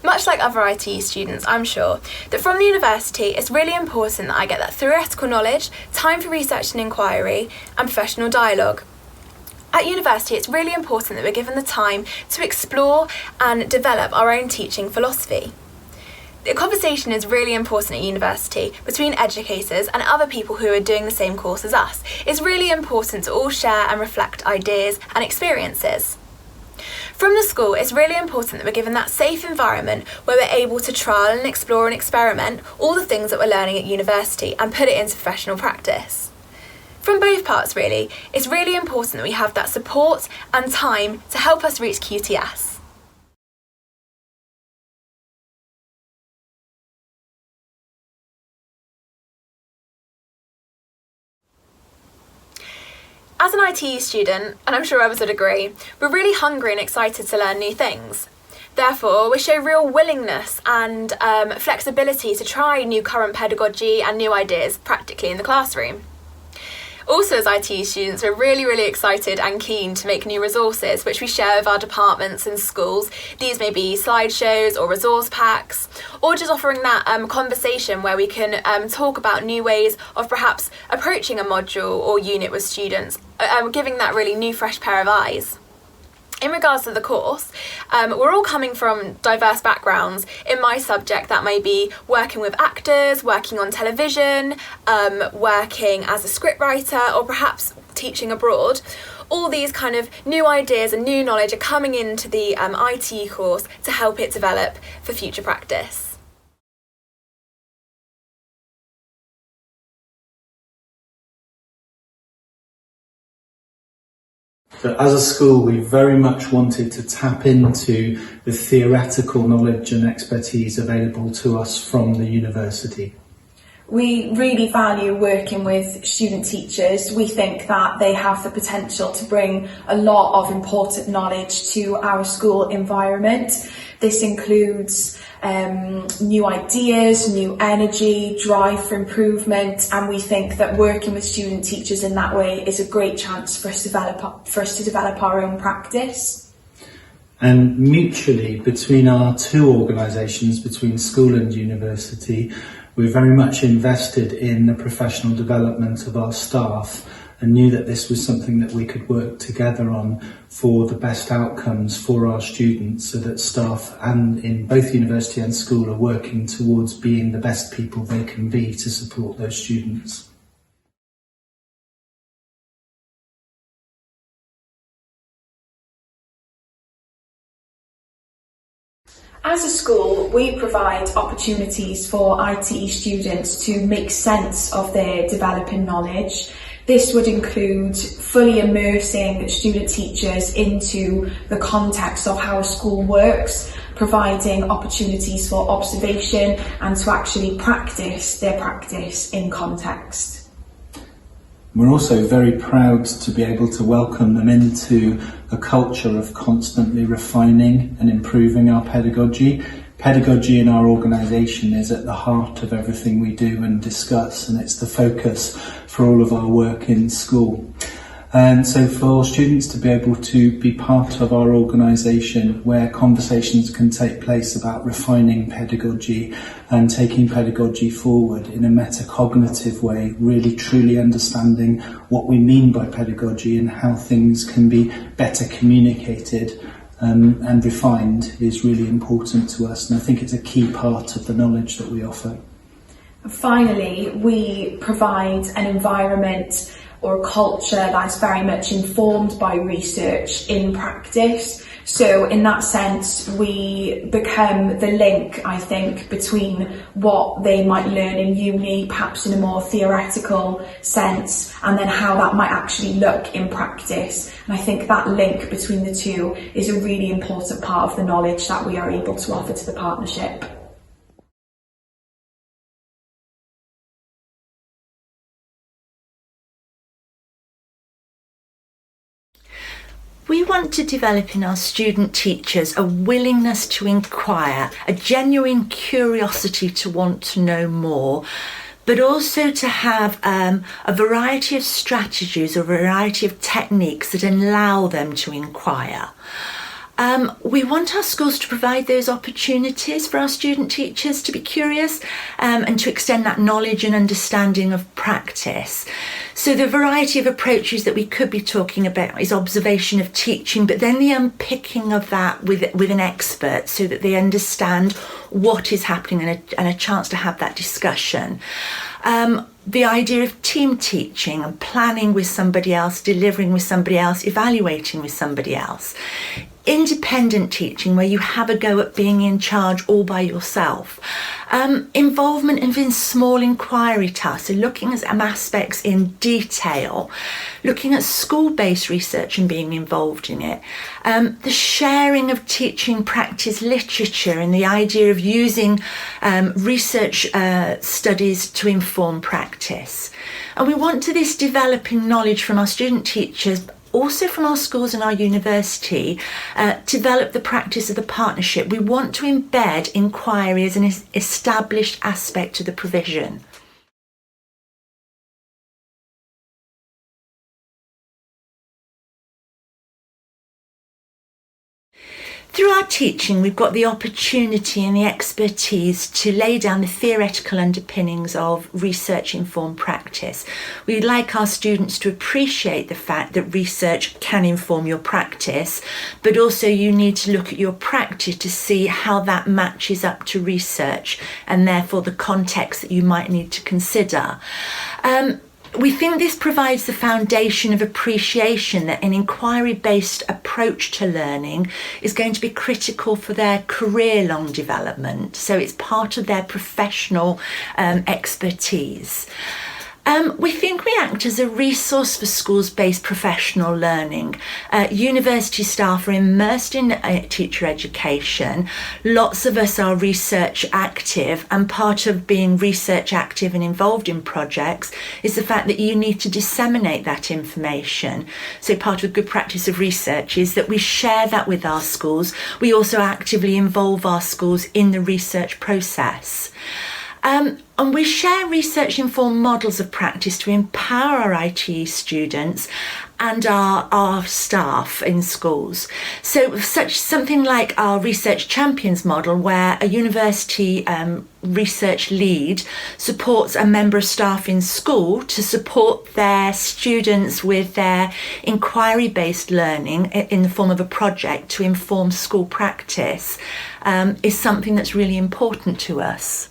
Much like other IT students, I'm sure, that from the university it's really important that I get that theoretical knowledge, time for research and inquiry, and professional dialogue. At university, it's really important that we're given the time to explore and develop our own teaching philosophy. The conversation is really important at university between educators and other people who are doing the same course as us. It's really important to all share and reflect ideas and experiences. From the school, it's really important that we're given that safe environment where we're able to trial and explore and experiment all the things that we're learning at university and put it into professional practice. From both parts really, it's really important that we have that support and time to help us reach QTS. As an IT student, and I'm sure others would agree, we're really hungry and excited to learn new things. Therefore, we show real willingness and flexibility to try new current pedagogy and new ideas practically in the classroom. Also, as IT students, we're really excited and keen to make new resources which we share with our departments and schools. These may be slideshows or resource packs, or just offering that conversation where we can talk about new ways of perhaps approaching a module or unit with students, giving that really new fresh pair of eyes. In regards to the course, we're all coming from diverse backgrounds. In my subject, that may be working with actors, working on television, working as a scriptwriter, or perhaps teaching abroad. All these kind of new ideas and new knowledge are coming into the IT course to help it develop for future practice. So as a school, we very much wanted to tap into the theoretical knowledge and expertise available to us from the university. We really value working with student teachers. We think that they have the potential to bring a lot of important knowledge to our school environment. This includes new ideas, new energy, drive for improvement, and we think that working with student teachers in that way is a great chance for us to develop our own practice. And mutually, between our two organisations, between school and university, we're very much invested in the professional development of our staff and knew that this was something that we could work together on for the best outcomes for our students, so that staff and in both university and school are working towards being the best people they can be to support those students. As a school, we provide opportunities for IT students to make sense of their developing knowledge. This would include fully immersing student teachers into the context of how a school works, providing opportunities for observation and to actually practice their practice in context. We're also very proud to be able to welcome them into a culture of constantly refining and improving our pedagogy. Pedagogy in our organisation is at the heart of everything we do and discuss, and it's the focus for all of our work in school. And so for students to be able to be part of our organisation where conversations can take place about refining pedagogy and taking pedagogy forward in a metacognitive way, really truly understanding what we mean by pedagogy and how things can be better communicated and refined is really important to us, and I think it's a key part of the knowledge that we offer. Finally, we provide an environment or a culture that's very much informed by research in practice. So in that sense, we become the link, I think, between what they might learn in uni, perhaps in a more theoretical sense, and then how that might actually look in practice. And I think that link between the two is a really important part of the knowledge that we are able to offer to the partnership. We want to develop in our student teachers a willingness to inquire, a genuine curiosity to want to know more, but also to have a variety of strategies, a variety of techniques that allow them to inquire. We want our schools to provide those opportunities for our student teachers to be curious and to extend that knowledge and understanding of practice. So the variety of approaches that we could be talking about is observation of teaching, but then the unpicking of that with an expert so that they understand what is happening and a chance to have that discussion. The idea of team teaching and planning with somebody else, delivering with somebody else, evaluating with somebody else. Independent teaching, where you have a go at being in charge all by yourself. Involvement in small inquiry tasks, so looking at aspects in detail, looking at school-based research and being involved in it. The sharing of teaching practice literature and the idea of using research studies to inform practice. And we want to this developing knowledge from our student teachers, also from our schools and our university, develop the practice of the partnership. We want to embed inquiry as an established aspect of the provision. Through our teaching, we've got the opportunity and the expertise to lay down the theoretical underpinnings of research-informed practice. We'd like our students to appreciate the fact that research can inform your practice, but also you need to look at your practice to see how that matches up to research and therefore the context that you might need to consider. We think this provides the foundation of appreciation that an inquiry-based approach to learning is going to be critical for their career-long development. So it's part of their professional expertise. We think we act as a resource for schools-based professional learning. University staff are immersed in teacher education. Lots of us are research active, and part of being research active and involved in projects is the fact that you need to disseminate that information. So part of good practice of research is that we share that with our schools. We also actively involve our schools in the research process. And we share research-informed models of practice to empower our ITE students and our staff in schools. So something like our Research Champions model, where a university research lead supports a member of staff in school to support their students with their inquiry-based learning in the form of a project to inform school practice, is something that's really important to us.